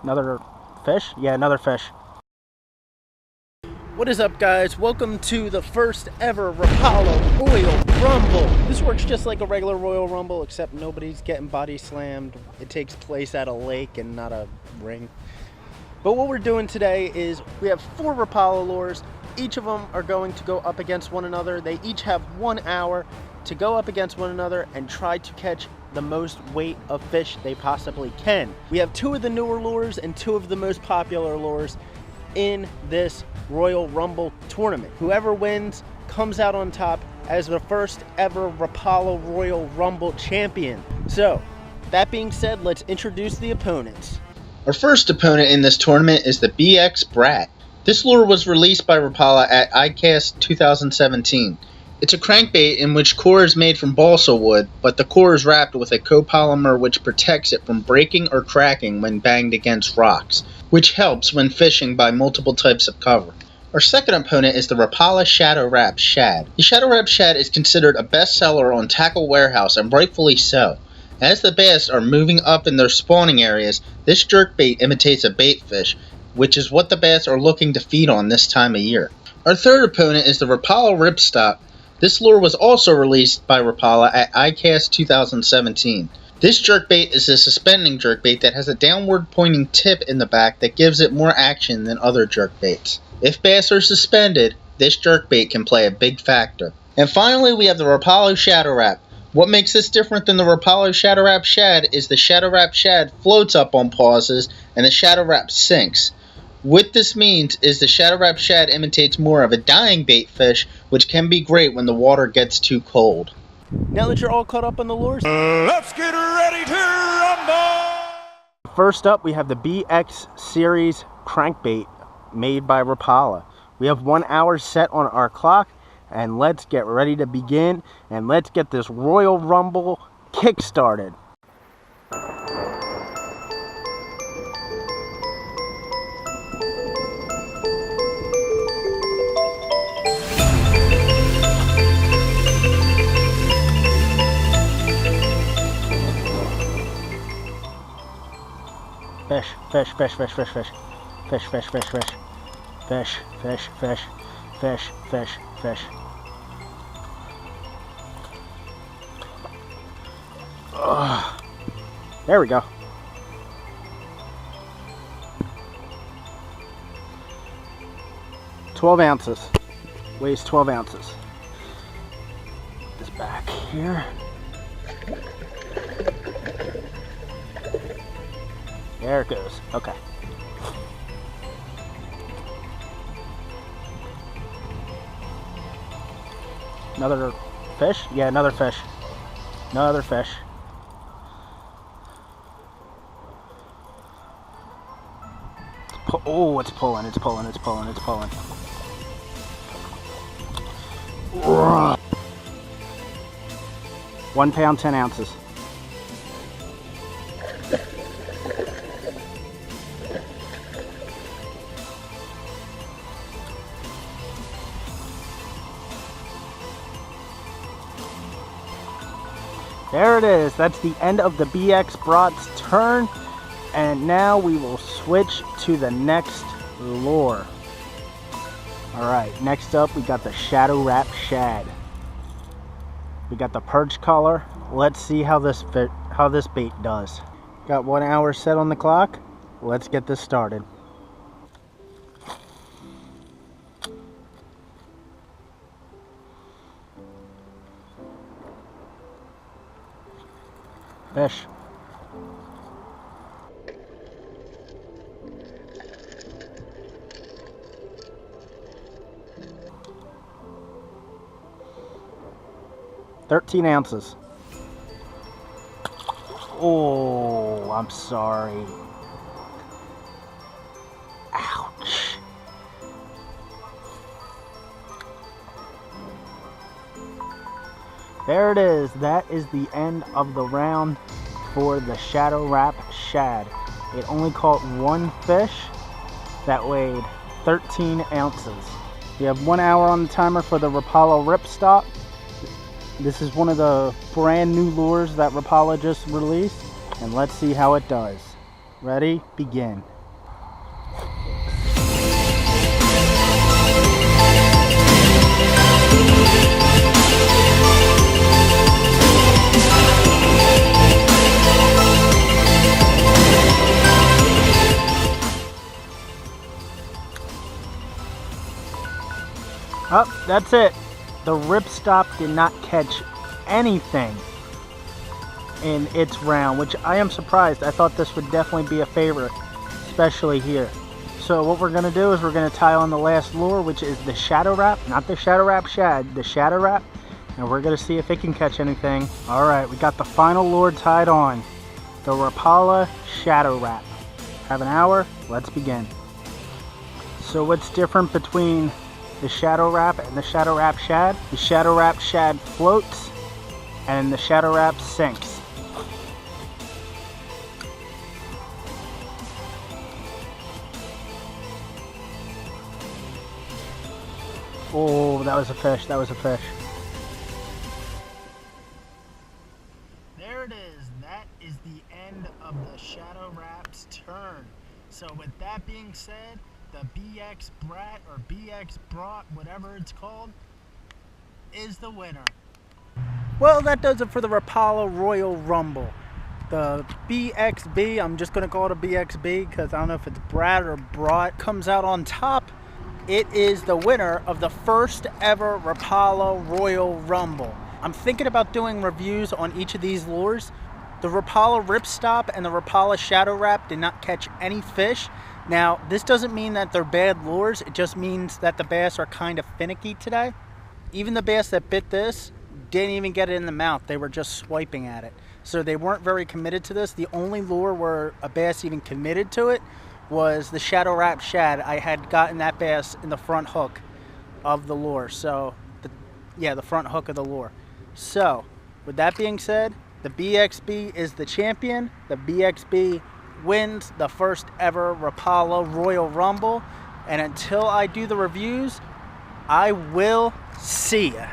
Another fish? Yeah, another fish. What is up, guys? Welcome to the first ever Rapala Royal Rumble. This works just like a regular Royal Rumble, except nobody's getting body slammed. It takes place at a lake and not a ring. But what we're doing today is we have 4 Rapala lures. Each of them are going to go up against one another. They each have 1 hour to go up against one another and try to catch the most weight of fish they possibly can. We have 2 of the newer lures and 2 of the most popular lures in this Royal Rumble tournament. Whoever wins comes out on top as the first ever Rapala Royal Rumble champion. So, that being said, let's introduce the opponents. Our first opponent in this tournament is the BX Brat. This lure was released by Rapala at ICAST 2017. It's a crankbait in which core is made from balsa wood, but the core is wrapped with a copolymer which protects it from breaking or cracking when banged against rocks, which helps when fishing by multiple types of cover. Our second opponent is the Rapala Shadow Rap Shad. The Shadow Rap Shad is considered a bestseller on Tackle Warehouse, and rightfully so. As the bass are moving up in their spawning areas, this jerkbait imitates a baitfish, which is what the bass are looking to feed on this time of year. Our third opponent is the Rapala Ripstop. This lure was also released by Rapala at ICAST 2017. This jerkbait is a suspending jerkbait that has a downward pointing tip in the back that gives it more action than other jerkbaits. If bass are suspended, this jerkbait can play a big factor. And finally, we have the Rapala Shadow Rap. What makes this different than the Rapala Shadow Rap Shad is the Shadow Rap Shad floats up on pauses and the Shadow Rap sinks. What this means is the Shadow Rap Shad imitates more of a dying bait fish, which can be great when the water gets too cold. Now that you're all caught up on the lures, let's get ready to rumble! First up, we have the BX series crankbait made by Rapala. We have 1 hour set on our clock, and let's get ready to begin, and let's get this Royal Rumble kick-started. Fish, fish, fish, fish, fish, fish, fish, fish, fish, fish, fish, fish, fish, fish, fish, fish. There we go. $12 ounces. Weighs 12 ounces. This back here. There it goes. Okay. Another fish? Yeah, another fish. Another fish. Oh, it's pulling, it's pulling, it's pulling, it's pulling. 1 pound, 10 ounces. There it is. That's the end of the BX Brat's turn. And now we will switch to the next lure. Alright, next up we got the Shadow Rap Shad. We got the perch color. Let's see how this bait does. Got 1 hour set on the clock. Let's get this started. Fish. $13 ounces. Oh, I'm sorry. Ouch. There it is. That is the end of the round for the Shadow Rap Shad. It only caught 1 fish that weighed 13 ounces. We have 1 hour on the timer for the Rapala Ripstop. This is one of the brand new lures that Rapala just released, and let's see how it does. Ready? Begin. Oh, that's it. The Ripstop did not catch anything in its round, which I am surprised. I thought this would definitely be a favorite, especially here. So what we're going to do is we're going to tie on the last lure, which is the Shadow Rap, not the Shadow Rap Shad, the Shadow Rap, and we're going to see if it can catch anything. All right, we got the final lure tied on, the Rapala Shadow Rap. Have an hour, let's begin. So what's different between the Shadow Rap and the Shadow Rap Shad? The Shadow Rap Shad floats and the Shadow Rap sinks. Oh, that was a fish, that was a fish. There it is. That is the end of the Shadow Rap's turn. So with that being said, the BX Brat or BX Brat, whatever it's called, is the winner. Well, that does it for the Rapala Royal Rumble. The BXB, I'm just going to call it a BXB because I don't know if it's Brat or Brat, comes out on top. It is the winner of the first ever Rapala Royal Rumble. I'm thinking about doing reviews on each of these lures. The Rapala Ripstop and the Rapala Shadow Rap did not catch any fish. Now, this doesn't mean that they're bad lures. It just means that the bass are kind of finicky today. Even the bass that bit this didn't even get it in the mouth. They were just swiping at it. So they weren't very committed to this. The only lure where a bass even committed to it was the Shadow Rap Shad. I had gotten that bass in the front hook of the lure. So, the front hook of the lure. So, with that being said, the BXB is the champion. The BXB wins the first ever Rapala Royal Rumble. And until I do the reviews, I will see ya.